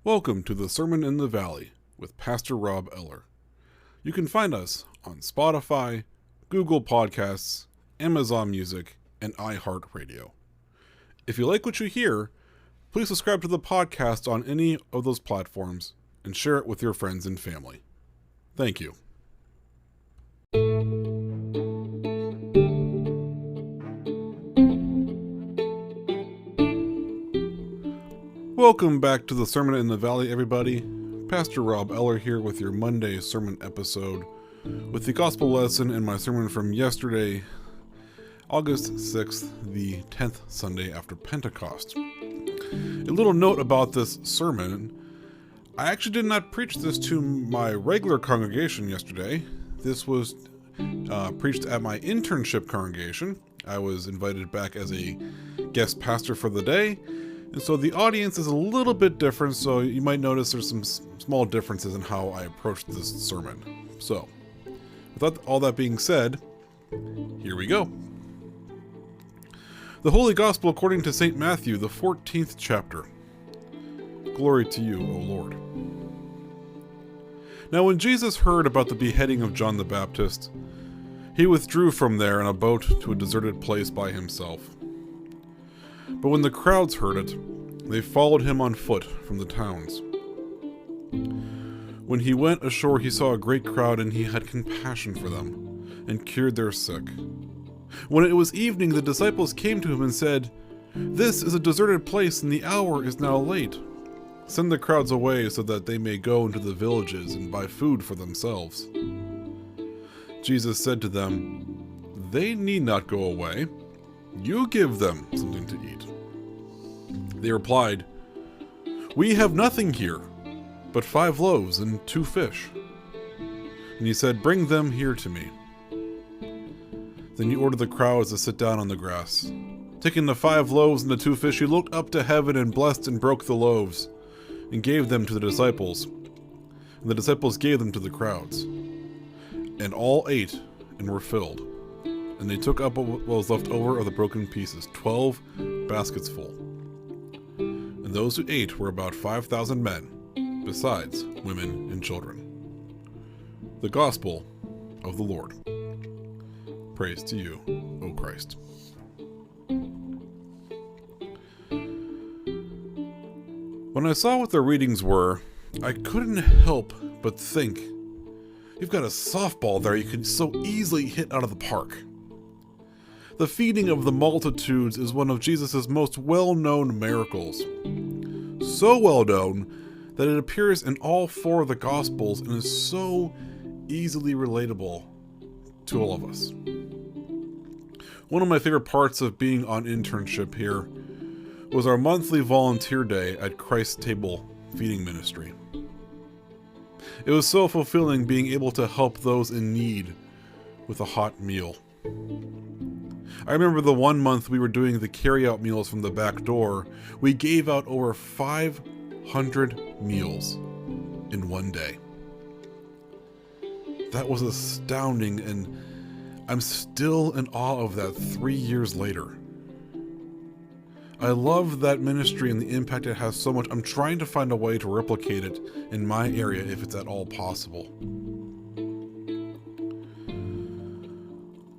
Welcome to the Sermon in the Valley with Pastor Rob Eller. You can find us on Spotify, Google Podcasts, Amazon Music, and iHeartRadio. If you like what you hear, please subscribe to the podcast on any of those platforms and share it with your friends and family. Thank you. Welcome back to the Sermon in the Valley, everybody. Pastor Rob Eller here with your Monday sermon episode with the gospel lesson and my sermon from yesterday, August 6th, the 10th Sunday after Pentecost. A little note about this sermon. I actually did not preach this to my regular congregation yesterday. This was preached at my internship congregation. I was invited back as a guest pastor for the day. And so the audience is a little bit different, so you might notice there's some small differences in how I approached this sermon. So, with all that being said, here we go. The Holy Gospel according to St. Matthew, the 14th chapter. Glory to you, O Lord. Now when Jesus heard about the beheading of John the Baptist, he withdrew from there in a boat to a deserted place by himself. But when the crowds heard it, they followed him on foot from the towns. When he went ashore, he saw a great crowd, and he had compassion for them, and cured their sick. When it was evening, the disciples came to him and said, "This is a deserted place, and the hour is now late. Send the crowds away so that they may go into the villages and buy food for themselves." Jesus said to them, "They need not go away. You give them something to eat." They replied, "We have nothing here but 5 loaves and 2 fish. And he said, "Bring them here to me." Then he ordered the crowds to sit down on the grass. Taking the 5 loaves and the 2 fish, he looked up to heaven and blessed and broke the loaves and gave them to the disciples. And the disciples gave them to the crowds. And all ate and were filled. And they took up what was left over of the broken pieces, 12 baskets full. And those who ate were about 5,000 men, besides women and children. The Gospel of the Lord. Praise to you, O Christ. When I saw what the readings were, I couldn't help but think, you've got a softball there you could so easily hit out of the park. The feeding of the multitudes is one of Jesus' most well-known miracles. So well-known that it appears in all 4 of the Gospels and is so easily relatable to all of us. One of my favorite parts of being on internship here was our monthly volunteer day at Christ's Table Feeding Ministry. It was so fulfilling being able to help those in need with a hot meal. I remember the one month we were doing the carry-out meals from the back door, we gave out over 500 meals in one day. That was astounding, and I'm still in awe of that 3 years later. I love that ministry and the impact it has so much. I'm trying to find a way to replicate it in my area if it's at all possible.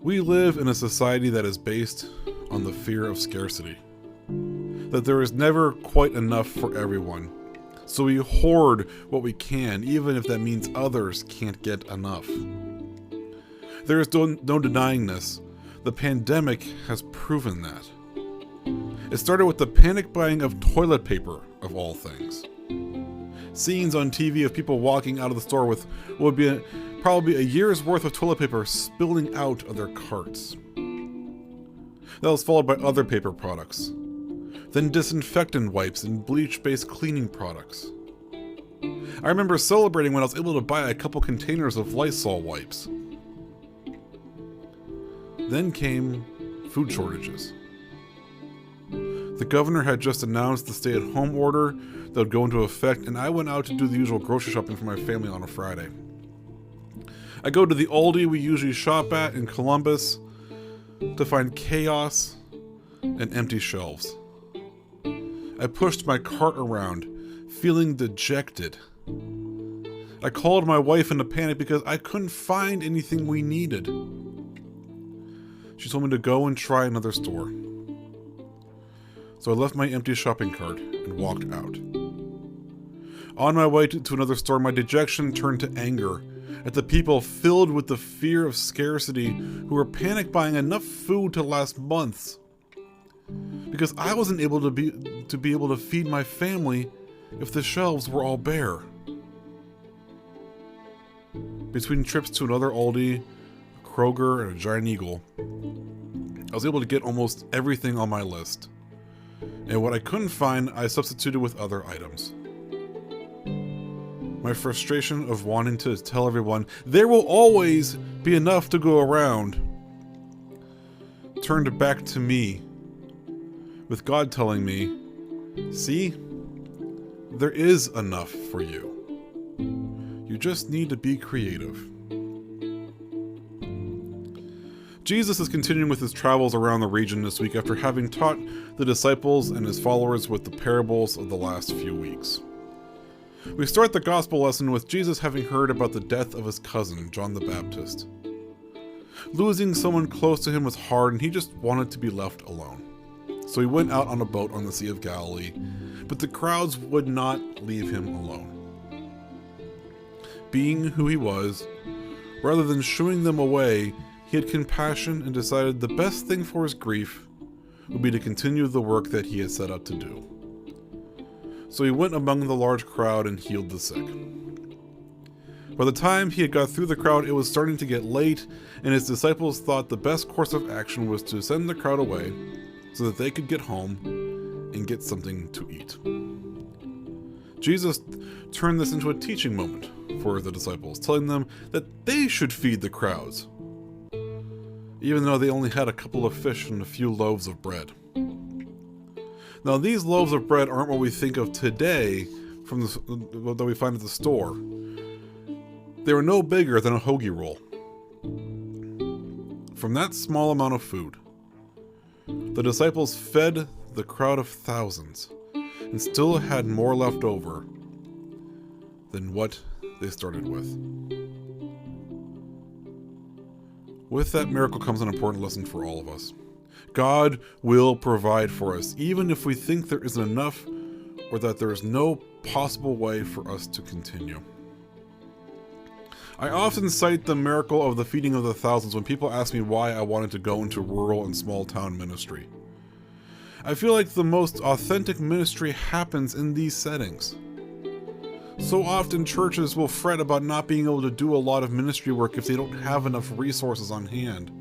We live in a society that is based on the fear of scarcity. That there is never quite enough for everyone. So we hoard what we can, even if that means others can't get enough. There is no denying this. The pandemic has proven that. It started with the panic buying of toilet paper, of all things. Scenes on TV of people walking out of the store with what would be probably a year's worth of toilet paper spilling out of their carts. That was followed by other paper products. Then disinfectant wipes and bleach-based cleaning products. I remember celebrating when I was able to buy a couple containers of Lysol wipes. Then came food shortages. The governor had just announced the stay-at-home order that would go into effect, and I went out to do the usual grocery shopping for my family on a Friday. I go to the Aldi we usually shop at in Columbus to find chaos and empty shelves. I pushed my cart around, feeling dejected. I called my wife in a panic because I couldn't find anything we needed. She told me to go and try another store. So I left my empty shopping cart and walked out. On my way to another store, my dejection turned to anger at the people filled with the fear of scarcity who were panic buying enough food to last months. Because I wasn't able to be able to feed my family if the shelves were all bare. Between trips to another Aldi, a Kroger, and a Giant Eagle, I was able to get almost everything on my list. And what I couldn't find, I substituted with other items. My frustration of wanting to tell everyone there will always be enough to go around turned back to me, with God telling me, see, there is enough for you. You just need to be creative. Jesus is continuing with his travels around the region this week after having taught the disciples and his followers with the parables of the last few weeks. We start the gospel lesson with Jesus having heard about the death of his cousin, John the Baptist. Losing someone close to him was hard and he just wanted to be left alone. So he went out on a boat on the Sea of Galilee, but the crowds would not leave him alone. Being who he was, rather than shooing them away, he had compassion and decided the best thing for his grief would be to continue the work that he had set out to do. So he went among the large crowd and healed the sick. By the time he had got through the crowd, it was starting to get late, and his disciples thought the best course of action was to send the crowd away so that they could get home and get something to eat. Jesus turned this into a teaching moment for the disciples, telling them that they should feed the crowds, even though they only had a couple of fish and a few loaves of bread. Now, these loaves of bread aren't what we think of today that we find at the store. They were no bigger than a hoagie roll. From that small amount of food, the disciples fed the crowd of thousands and still had more left over than what they started with. With that miracle comes an important lesson for all of us. God will provide for us, even if we think there isn't enough or that there is no possible way for us to continue. I often cite the miracle of the feeding of the thousands when people ask me why I wanted to go into rural and small town ministry. I feel like the most authentic ministry happens in these settings. So often churches will fret about not being able to do a lot of ministry work if they don't have enough resources on hand.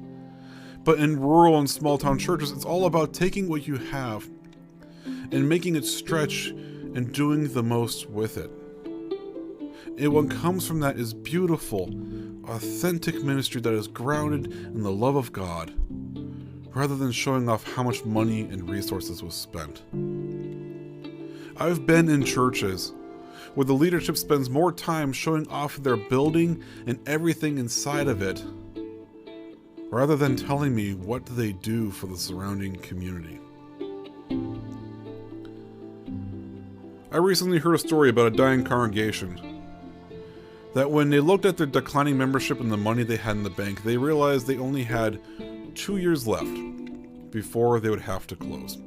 But in rural and small town churches, it's all about taking what you have and making it stretch and doing the most with it. And what comes from that is beautiful, authentic ministry that is grounded in the love of God, rather than showing off how much money and resources was spent. I've been in churches where the leadership spends more time showing off their building and everything inside of it, rather than telling me what they do for the surrounding community. I recently heard a story about a dying congregation that when they looked at their declining membership and the money they had in the bank, they realized they only had 2 years left before they would have to close.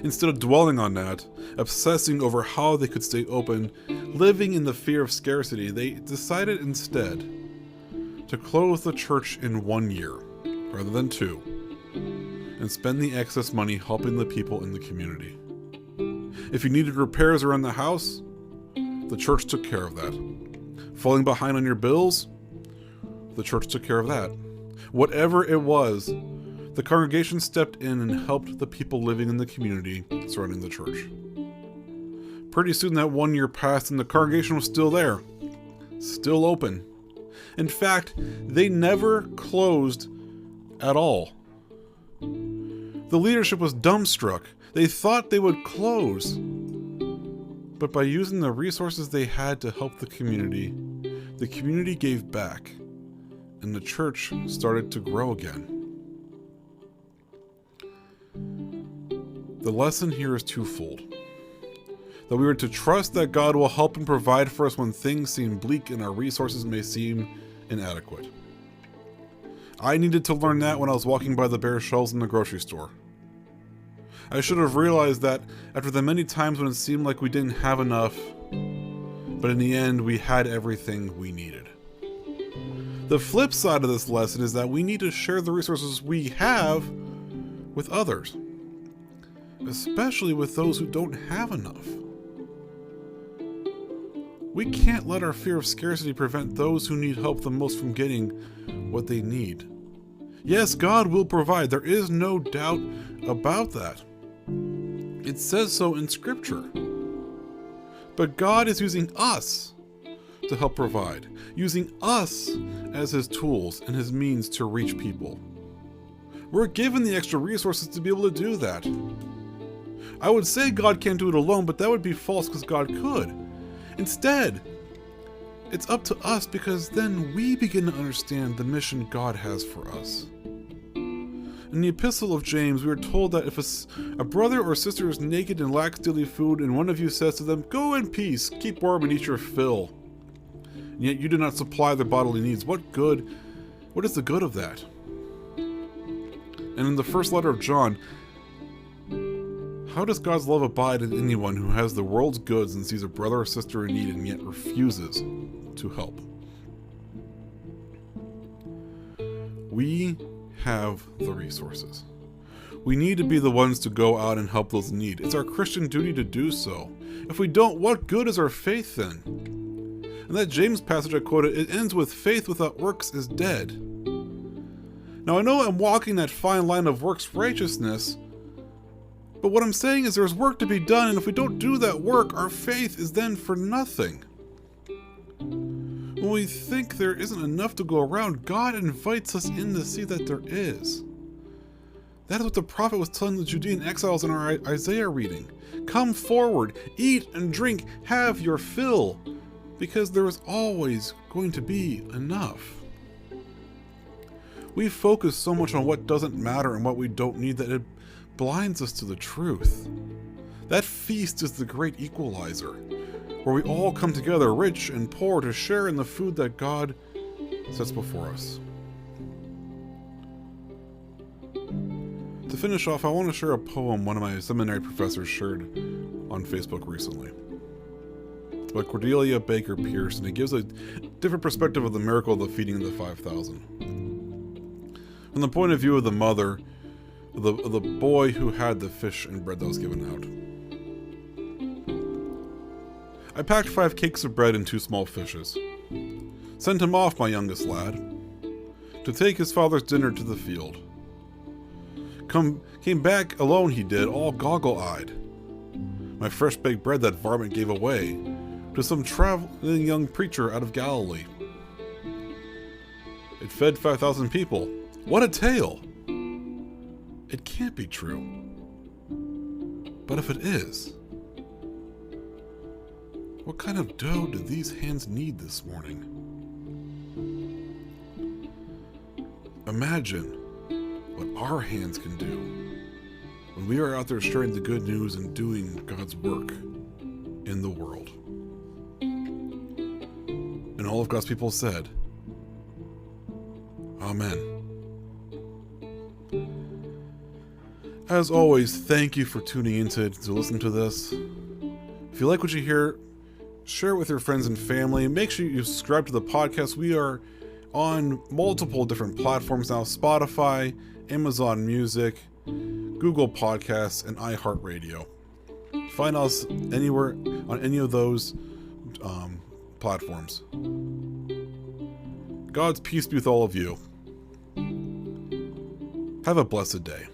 Instead of dwelling on that, obsessing over how they could stay open, living in the fear of scarcity, they decided instead to close the church in 1 year, rather than 2, and spend the excess money helping the people in the community. If you needed repairs around the house, the church took care of that. Falling behind on your bills, the church took care of that. Whatever it was, the congregation stepped in and helped the people living in the community surrounding the church. Pretty soon that 1 year passed and the congregation was still there, still open. In fact, they never closed at all. The leadership was dumbstruck. They thought they would close. But by using the resources they had to help the community gave back, and the church started to grow again. The lesson here is twofold. that we are to trust that God will help and provide for us when things seem bleak and our resources may seem inadequate. I needed to learn that when I was walking by the bare shelves in the grocery store. I should have realized that after the many times when it seemed like we didn't have enough, but in the end we had everything we needed. The flip side of this lesson is that we need to share the resources we have with others, especially with those who don't have enough. We can't let our fear of scarcity prevent those who need help the most from getting what they need. Yes, God will provide. There is no doubt about that. It says so in Scripture. But God is using us to help provide, using us as His tools and His means to reach people. We're given the extra resources to be able to do that. I would say God can't do it alone, but that would be false because God could. Instead, it's up to us because then we begin to understand the mission God has for us. In the Epistle of James, we are told that if a brother or sister is naked and lacks daily food, and one of you says to them, "Go in peace, keep warm and eat your fill," and yet you do not supply their bodily needs, what is the good of that? And in the first letter of John, how does God's love abide in anyone who has the world's goods and sees a brother or sister in need and yet refuses to help? We have the resources. We need to be the ones to go out and help those in need. It's our Christian duty to do so. If we don't, what good is our faith then? And that James passage I quoted, it ends with, "Faith without works is dead." Now I know I'm walking that fine line of works righteousness, but what I'm saying is there's work to be done, and if we don't do that work, our faith is then for nothing. When we think there isn't enough to go around, God invites us in to see that there is. That is what the prophet was telling the Judean exiles in our Isaiah reading. Come forward, eat and drink, have your fill, because there is always going to be enough. We focus so much on what doesn't matter and what we don't need that it blinds us to the truth. That feast is the great equalizer, where we all come together, rich and poor, to share in the food that God sets before us. To finish off, I want to share a poem one of my seminary professors shared on Facebook recently. It's by Cordelia Baker Pierce, and it gives a different perspective of the miracle of the feeding of the 5,000. From the point of view of the mother, the boy who had the fish and bread that was given out. I packed 5 cakes of bread and 2 small fishes. Sent him off, my youngest lad, to take his father's dinner to the field. Came back alone he did, all goggle-eyed. My fresh baked bread that varmint gave away to some traveling young preacher out of Galilee. It fed 5,000 people. What a tale! It can't be true. But if it is, what kind of dough do these hands need this morning? Imagine what our hands can do when we are out there sharing the good news and doing God's work in the world. And all of God's people said, Amen. As always, thank you for tuning in to listen to this. If you like what you hear, share it with your friends and family. Make sure you subscribe to the podcast. We are on multiple different platforms now: Spotify, Amazon Music, Google Podcasts, and iHeartRadio. Find us anywhere on any of those platforms. God's peace be with all of you. Have a blessed day.